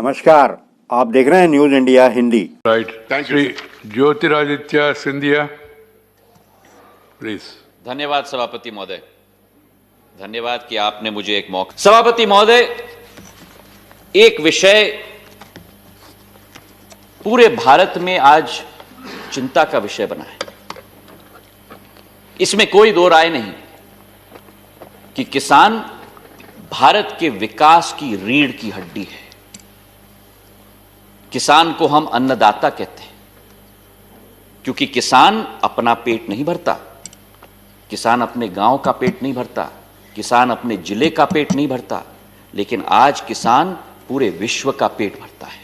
नमस्कार, आप देख रहे हैं news India Hindi. Right, thank you. Jyotiraditya Scindia, please. धन्यवाद सभापति महोदय, धन्यवाद कि आपने मुझे एक मौका। सभापति महोदय, एक विषय पूरे भारत में आज चिंता का विषय बना है, इसमें कोई दो राय नहीं कि किसान भारत के विकास की रीढ़ की हड्डी है। किसान को हम अन्नदाता कहते हैं क्योंकि किसान अपना पेट नहीं भरता, किसान अपने गांव का पेट नहीं भरता, किसान अपने जिले का पेट नहीं भरता, लेकिन आज किसान पूरे विश्व का पेट भरता है।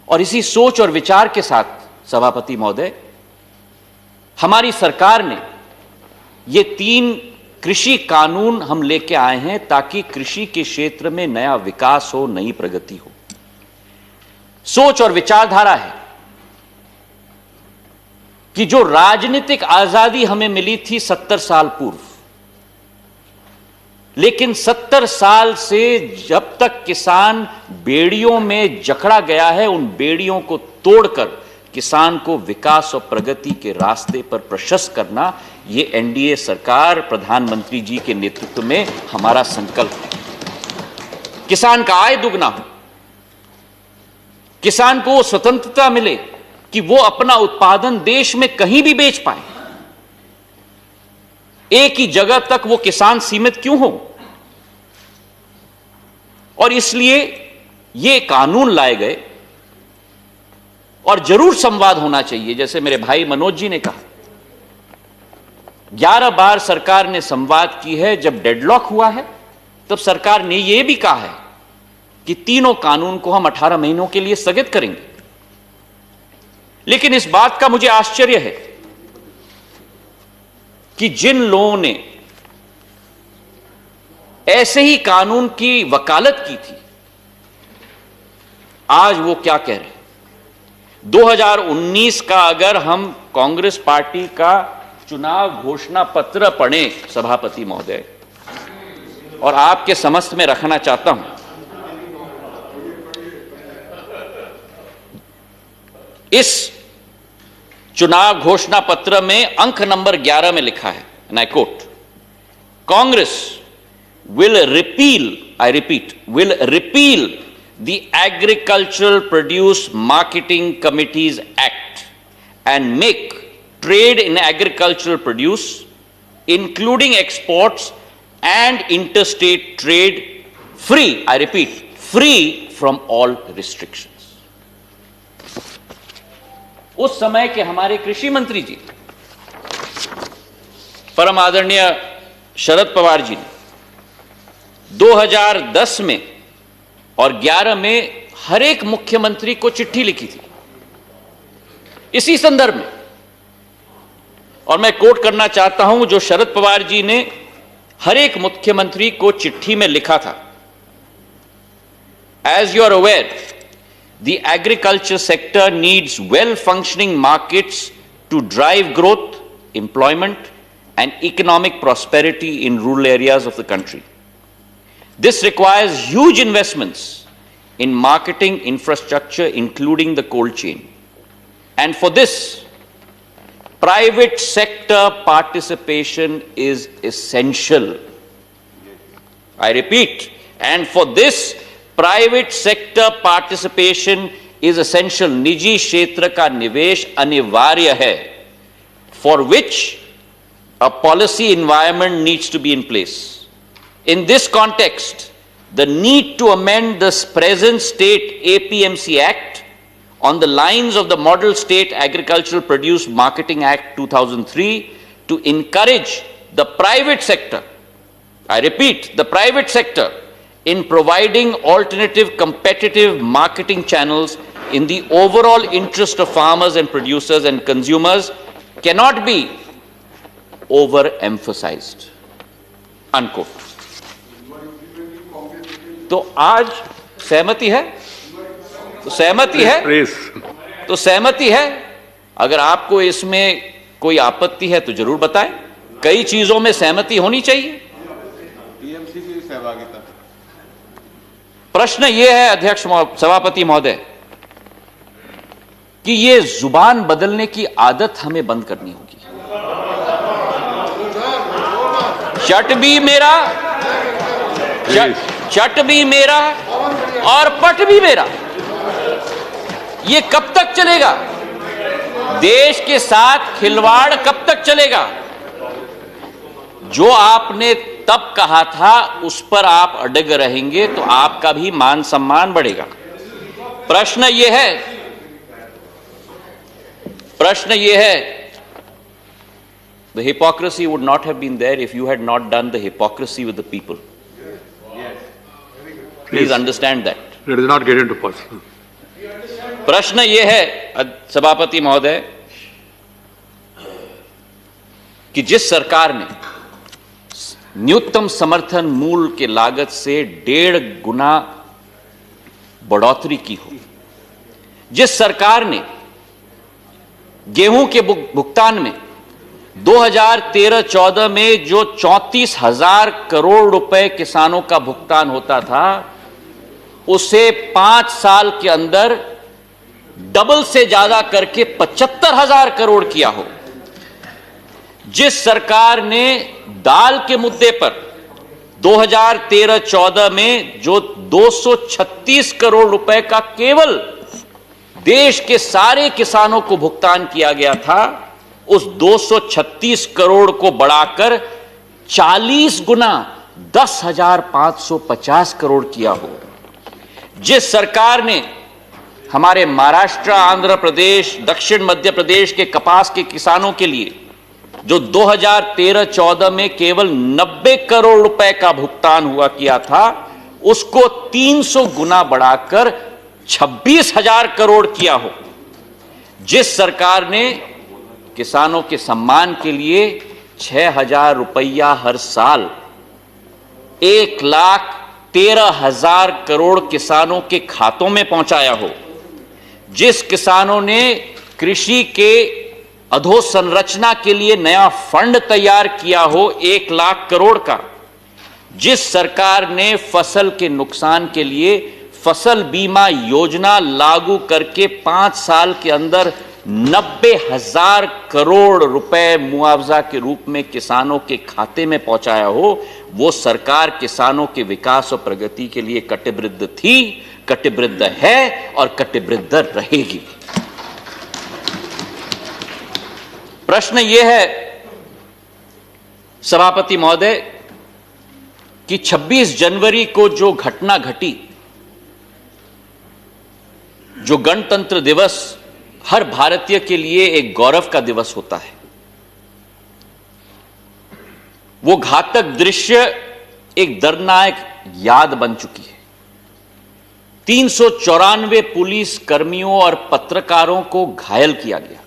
और इसी सोच और विचार के साथ सभापति महोदय, हमारी सरकार ने ये 3 कृषि कानून हम लेके आए हैं ताकि कृषि के क्षेत्र में नया विकास हो, नई प्रगति हो। सोच और विचारधारा है कि जो राजनीतिक आजादी हमें मिली थी 70 साल पूर्व, लेकिन 70 साल से जब तक किसान बेड़ियों में जकड़ा गया है, उन बेड़ियों को तोड़कर किसान को विकास और प्रगति के रास्ते पर प्रशस्त करना, ये एनडीए सरकार प्रधानमंत्री जी के नेतृत्व में हमारा संकल्प है। किसान का आय दुगना हो, किसान को स्वतंत्रता मिले कि वो अपना उत्पादन देश में कहीं भी बेच पाए। एक ही जगह तक वो किसान सीमित क्यों हो? और इसलिए ये कानून लाए गए और जरूर संवाद होना चाहिए। जैसे मेरे भाई मनोज जी ने कहा, 11 बार सरकार ने संवाद की है। जब डेडलॉक हुआ है तब सरकार ने यह भी कहा है कि तीनों कानून को हम 18 महीनों के लिए स्थगित करेंगे। लेकिन इस बात का मुझे आश्चर्य है कि जिन लोगों ने ऐसे ही कानून की वकालत की थी, आज वो क्या कह रहे हैं। 2019 का अगर हम कांग्रेस पार्टी का चुनाव घोषणा पत्र पढ़ें सभापति महोदय, और आपके समक्ष में रखना चाहता हूं, इस चुनाव घोषणा पत्र में अंक नंबर 11 में लिखा है, and I quote, Congress will repeal, I repeat, will repeal the Agricultural Produce Marketing Committees Act and make trade in agricultural produce, including exports and interstate trade, free, I repeat, free from all restrictions. उस समय के हमारे कृषि मंत्री जी, परम आदरणीय शरद पवार जी ने 2010 में और 11 में हर एक मुख्यमंत्री को चिट्ठी लिखी थी इसी संदर्भ में। और मैं कोट करना चाहता हूं जो शरद पवार जी ने हर एक मुख्यमंत्री को चिट्ठी में लिखा था। As you are aware, the agriculture sector needs well functioning markets to drive growth, employment, and economic prosperity in rural areas of the country. This requires huge investments in marketing infrastructure, including the cold chain. And for this, private sector participation is essential. I repeat, and for this, private sector participation is essential. निजी क्षेत्र का निवेश अनिवार्य है, for which a policy environment needs to be in place. In this context, the need to amend the present state APMC Act on the lines of the Model State Agricultural Produce Marketing Act 2003 to encourage the private sector, I repeat, the private sector, in providing alternative competitive marketing channels in the overall interest of farmers and producers and consumers cannot be overemphasized. Unquote. तो आज सहमति है, तो सहमति है, तो सहमति है। अगर आपको इसमें कोई आपत्ति है तो जरूर बताएं। कई चीजों में सहमति होनी चाहिए। टीएमसी की सहभागिता प्रश्न यह है अध्यक्ष सभापति महोदय कि ये जुबान बदलने की आदत हमें बंद करनी होगी। चट भी मेरा, चट भी मेरा और पट भी मेरा, ये कब तक चलेगा? देश के साथ खिलवाड़ कब तक चलेगा? जो आपने तब कहा था उस पर आप अड़ग रहेंगे तो आपका भी मान सम्मान बढ़ेगा। प्रश्न यह है, the hypocrisy would not have been there if you had not done the hypocrisy with the people. Please understand that. Let us not get into personal. प्रश्न यह है सभापति महोदय कि जिस सरकार ने न्यूनतम समर्थन मूल्य के लागत से 1.5 गुना बढ़ोतरी की हो, जिस सरकार ने गेहूं के भुगतान में 2013-14 में जो 34,000 करोड़ रुपए किसानों का भुगतान होता था, उसे 5 साल के अंदर डबल से ज्यादा करके 75,000 करोड़ किया हो, जिस सरकार ने दाल के मुद्दे पर 2013-14 में जो 236 करोड़ रुपए का केवल देश के सारे किसानों को भुगतान किया गया था, उस 236 करोड़ को बढ़ाकर 40 गुना 10,550 करोड़ किया हो, जिस सरकार ने हमारे महाराष्ट्र, आंध्र प्रदेश, दक्षिण मध्य प्रदेश के कपास के किसानों के लिए जो 2013-14 में केवल 90 करोड़ रुपए का भुगतान हुआ किया था, उसको 300 गुना बढ़ाकर 26,000 करोड़ किया हो, जिस सरकार ने किसानों के सम्मान के लिए 6,000 रुपया हर साल 1,13,000 करोड़ किसानों के खातों में पहुंचाया हो, जिस किसानों ने कृषि के अधोसंरचना के लिए नया फंड तैयार किया हो 1 लाख करोड़ का, जिस सरकार ने फसल के नुकसान के लिए फसल बीमा योजना लागू करके 5 साल के अंदर 90,000 करोड़ रुपए मुआवजा के रूप में किसानों के खाते में पहुंचाया हो, वो सरकार किसानों के विकास और प्रगति के लिए कटिबद्ध थी, कटिबद्ध है और कटिबद्ध रहेगी। प्रश्न यह है सभापति महोदय कि 26 जनवरी को जो घटना घटी, जो गणतंत्र दिवस हर भारतीय के लिए एक गौरव का दिवस होता है, वो घातक दृश्य एक दर्दनाक याद बन चुकी है। 394 पुलिस कर्मियों और पत्रकारों को घायल किया गया।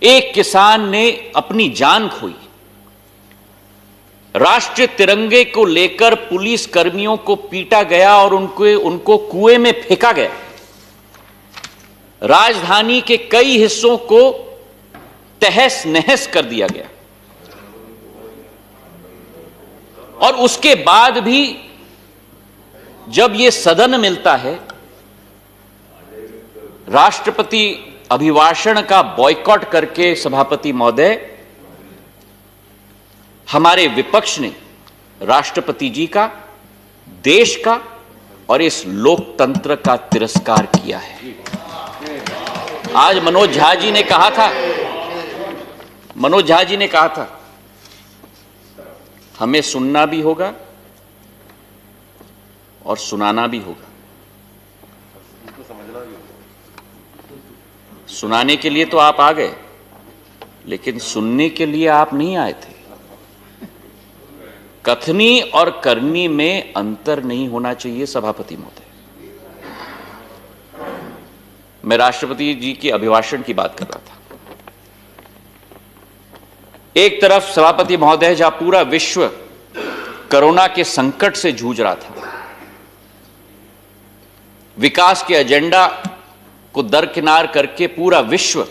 एक किसान ने अपनी जान खोई। राष्ट्रीय तिरंगे को लेकर पुलिस कर्मियों को पीटा गया और उनको कुएं में फेंका गया। राजधानी के कई हिस्सों को तहस नहस कर दिया गया और उसके बाद भी जब यह सदन मिलता है, राष्ट्रपति अभिभाषण का बॉयकॉट करके सभापति महोदय हमारे विपक्ष ने राष्ट्रपति जी का, देश का और इस लोकतंत्र का तिरस्कार किया है। आज मनोज झा जी ने कहा था हमें सुनना भी होगा और सुनाना भी होगा। सुनाने के लिए तो आप आ गए, लेकिन सुनने के लिए आप नहीं आए थे। कथनी और करनी में अंतर नहीं होना चाहिए सभापति महोदय। मैं राष्ट्रपति जी के अभिभाषण की बात कर रहा था। एक तरफ सभापति महोदय जहां पूरा विश्व कोरोना के संकट से जूझ रहा था, विकास के एजेंडा को दरकिनार करके पूरा विश्व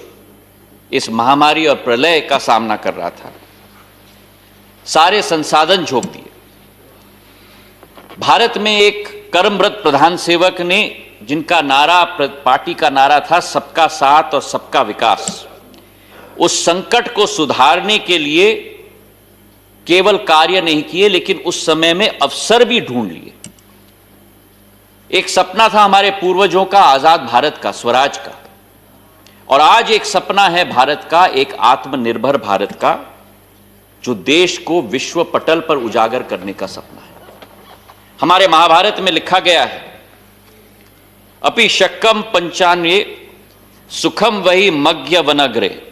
इस महामारी और प्रलय का सामना कर रहा था, सारे संसाधन झोंक दिए। भारत में एक कर्मरत प्रधान सेवक ने, जिनका नारा, पार्टी का नारा था सबका साथ और सबका विकास, उस संकट को सुधारने के लिए केवल कार्य नहीं किए लेकिन उस समय में अवसर भी ढूंढ लिए। एक सपना था हमारे पूर्वजों का आजाद भारत का, स्वराज का, और आज एक सपना है भारत का, एक आत्मनिर्भर भारत का, जो देश को विश्व पटल पर उजागर करने का सपना है। हमारे महाभारत में लिखा गया है, अपि शक्कम 95 सुखम वही मग्य वनग्रे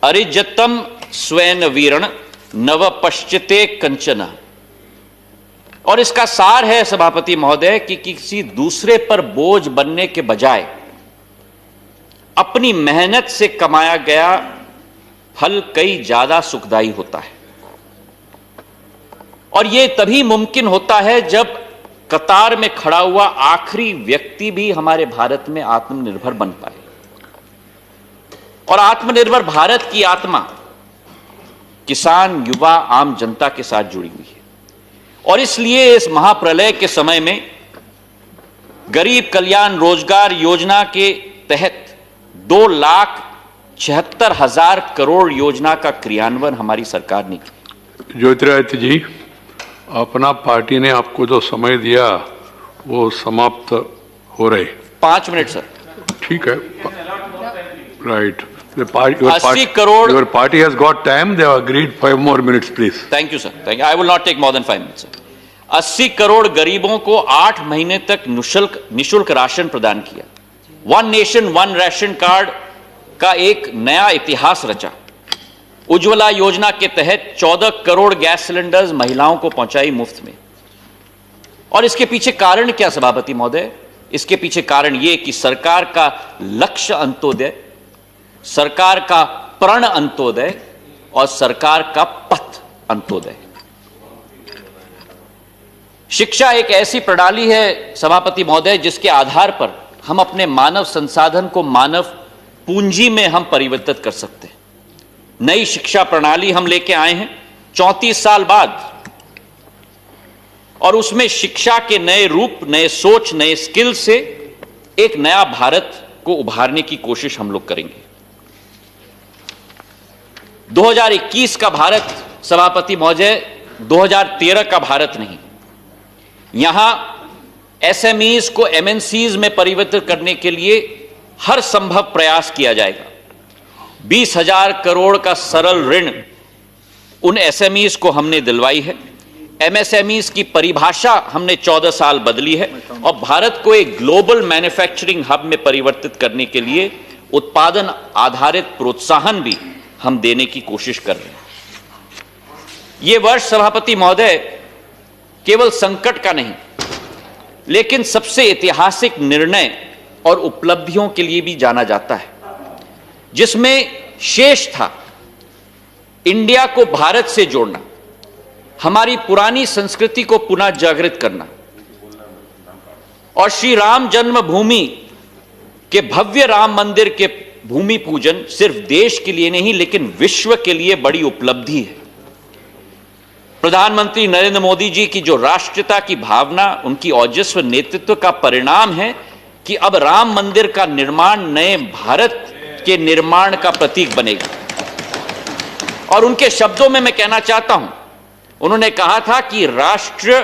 अरिजतम स्वैन वीरण नव पश्चिते कंचन। और इसका सार है सभापति महोदय कि किसी दूसरे पर बोझ बनने के बजाय अपनी मेहनत से कमाया गया फल कई ज्यादा सुखदायी होता है। और यह तभी मुमकिन होता है जब कतार में खड़ा हुआ आखिरी व्यक्ति भी हमारे भारत में आत्मनिर्भर बन पाए। और आत्मनिर्भर भारत की आत्मा किसान, युवा, आम जनता के साथ जुड़ी हुई है। और इसलिए इस महाप्रलय के समय में गरीब कल्याण रोजगार योजना के तहत 2,76,000 करोड़ योजना का क्रियान्वयन हमारी सरकार ने किया। ज्योतिरादित्य जी, अपना पार्टी ने आपको जो समय दिया वो समाप्त हो रहे। 5 मिनट सर। ठीक है, right. 80 crore. Your party has got time. They have agreed 5 more minutes, please. Thank you sir, thank you. I will not take more than 5 minutes sir. 80 crore गरीबों को 8 महीने तक निशुल्क राशन प्रदान किया। 1 नेशन 1 राशन कार्ड का एक नया इतिहास रचा। उज्ज्वला योजना के तहत 14 करोड़ गैस सिलेंडर्स महिलाओं को पहुंचाई मुफ्त में। और इसके पीछे कारण क्या सभापति महोदय? इसके पीछे कारण यह कि सरकार का लक्ष्य अंत्योदय, सरकार का प्रण अंत्योदय और सरकार का पथ अंत्योदय। शिक्षा एक ऐसी प्रणाली है सभापति महोदय जिसके आधार पर हम अपने मानव संसाधन को मानव पूंजी में हम परिवर्तित कर सकते हैं। नई शिक्षा प्रणाली हम लेके आए हैं 34 साल बाद, और उसमें शिक्षा के नए रूप, नए सोच, नए स्किल से एक नया भारत को उभारने की कोशिश हम लोग करेंगे। 2021 का भारत सभापति महोदय 2013 का भारत नहीं। यहां एसएमईज को एमएनसीज में परिवर्तित करने के लिए हर संभव प्रयास किया जाएगा। 20,000 करोड़ का सरल ऋण उन एसएमईज को हमने दिलवाई है। एमएसएमईज की परिभाषा हमने 14 साल बदली है और भारत को एक ग्लोबल मैन्युफैक्चरिंग हब में परिवर्तित करने के लिए उत्पादन आधारित प्रोत्साहन भी हम देने की कोशिश कर रहे हैं। यह वर्ष सभापति महोदय केवल संकट का नहीं, लेकिन सबसे ऐतिहासिक निर्णय और उपलब्धियों के लिए भी जाना जाता है, जिसमें शेष था इंडिया को भारत से जोड़ना, हमारी पुरानी संस्कृति को पुनः जागृत करना और श्री राम जन्मभूमि के भव्य राम मंदिर के भूमि पूजन सिर्फ देश के लिए नहीं लेकिन विश्व के लिए बड़ी उपलब्धि है। प्रधानमंत्री नरेंद्र मोदी जी की जो राष्ट्रीयता की भावना, उनकी ओजस्वी नेतृत्व का परिणाम है कि अब राम मंदिर का निर्माण नए भारत के निर्माण का प्रतीक बनेगा। और उनके शब्दों में मैं कहना चाहता हूं, उन्होंने कहा था कि राष्ट्र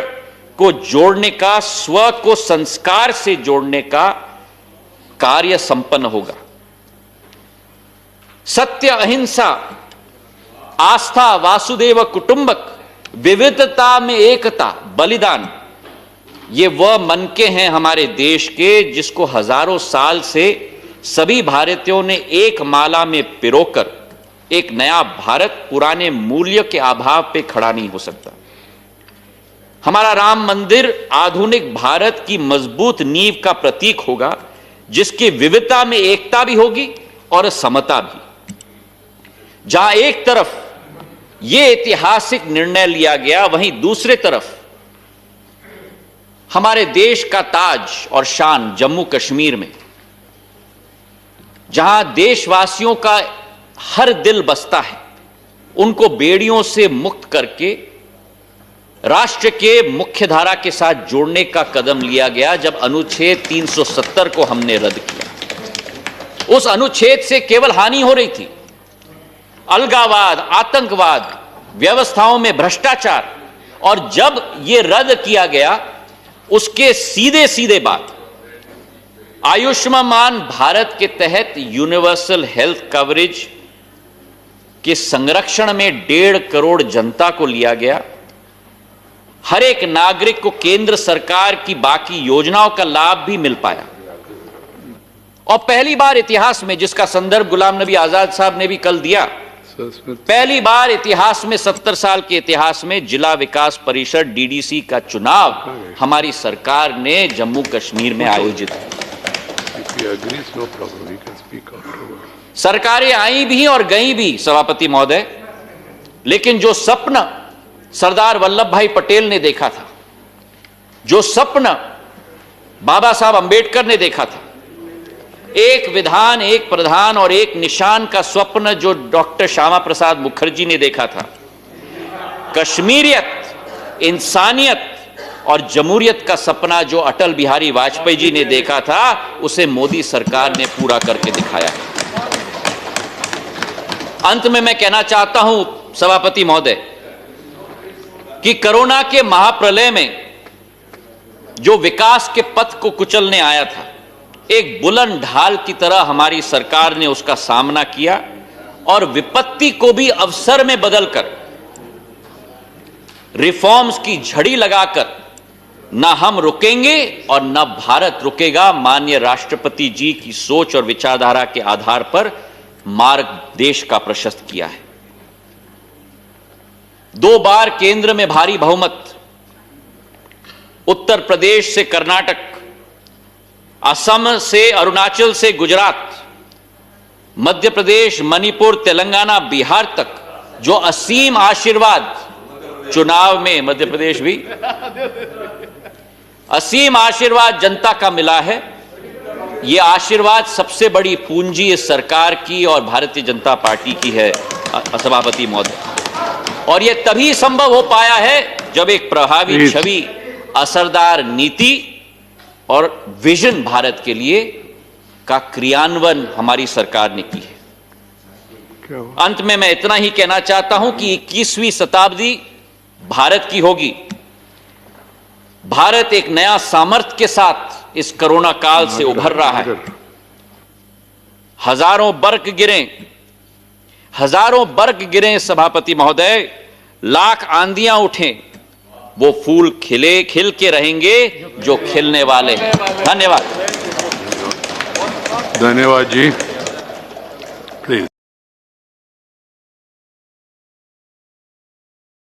को जोड़ने का, स्व को संस्कार से जोड़ने का कार्य संपन्न होगा। सत्य, अहिंसा, आस्था, वासुदेव कुटुंबक, विविधता में एकता, बलिदान, ये वह मनके हैं हमारे देश के जिसको हजारों साल से सभी भारतीयों ने एक माला में पिरोकर एक नया भारत पुराने मूल्य के अभाव पे खड़ा नहीं हो सकता। हमारा राम मंदिर आधुनिक भारत की मजबूत नींव का प्रतीक होगा, जिसकी विविधता में एकता भी होगी और समता भी। जहां एक तरफ यह ऐतिहासिक निर्णय लिया गया, वहीं दूसरे तरफ हमारे देश का ताज और शान जम्मू कश्मीर में, जहां देशवासियों का हर दिल बसता है, उनको बेड़ियों से मुक्त करके राष्ट्र के मुख्य धारा के साथ जोड़ने का कदम लिया गया जब अनुच्छेद 370 को हमने रद्द किया। उस अनुच्छेद से केवल हानि हो रही थी, अलगाववाद, आतंकवाद, व्यवस्थाओं में भ्रष्टाचार, और जब यह रद्द किया गया उसके सीधे सीधे बाद आयुष्मान भारत के तहत यूनिवर्सल हेल्थ कवरेज के संरक्षण में 1.5 करोड़ जनता को लिया गया। हर एक नागरिक को केंद्र सरकार की बाकी योजनाओं का लाभ भी मिल पाया। और पहली बार इतिहास में, जिसका संदर्भ गुलाम नबी आजाद साहब ने भी कल दिया, पहली बार इतिहास में 70 साल के इतिहास में जिला विकास परिषद डीडीसी का चुनाव हमारी सरकार ने जम्मू कश्मीर में आयोजित किया। सरकारें आई भी और गई भी सभापति महोदय, लेकिन जो सपना सरदार वल्लभ भाई पटेल ने देखा था, जो सपना बाबा साहब अंबेडकर ने देखा था, एक विधान, एक प्रधान और एक निशान का स्वप्न जो डॉक्टर श्यामा प्रसाद मुखर्जी ने देखा था, कश्मीरियत, इंसानियत और जमहूरियत का सपना जो अटल बिहारी वाजपेयी जी ने देखा था, उसे मोदी सरकार ने पूरा करके दिखाया है। अंत में मैं कहना चाहता हूं सभापति महोदय कि कोरोना के महाप्रलय में जो विकास के पथ को कुचलने आया था, एक बुलंद ढाल की तरह हमारी सरकार ने उसका सामना किया और विपत्ति को भी अवसर में बदलकर रिफॉर्म्स की झड़ी लगाकर न हम रुकेंगे और न भारत रुकेगा, माननीय राष्ट्रपति जी की सोच और विचारधारा के आधार पर मार्ग देश का प्रशस्त किया है। 2 बार केंद्र में भारी बहुमत, उत्तर प्रदेश से कर्नाटक, असम से अरुणाचल से गुजरात, मध्य प्रदेश, मणिपुर, तेलंगाना, बिहार तक जो असीम आशीर्वाद चुनाव में, मध्य प्रदेश भी, असीम आशीर्वाद जनता का मिला है। यह आशीर्वाद सबसे बड़ी पूंजी इस सरकार की और भारतीय जनता पार्टी की है सभापति महोदय, और यह तभी संभव हो पाया है जब एक प्रभावी छवि, असरदार नीति और विजन भारत के लिए का क्रियान्वयन हमारी सरकार ने की है। अंत में मैं इतना ही कहना चाहता हूं कि 21वीं शताब्दी भारत की होगी। भारत एक नया सामर्थ्य के साथ इस कोरोना काल से उभर रहा है। हजारों बर्ग गिरे सभापति महोदय, लाख आंधियां उठें, वो फूल खिल के रहेंगे जो खिलने वाले हैं। धन्यवाद। धन्यवाद जी।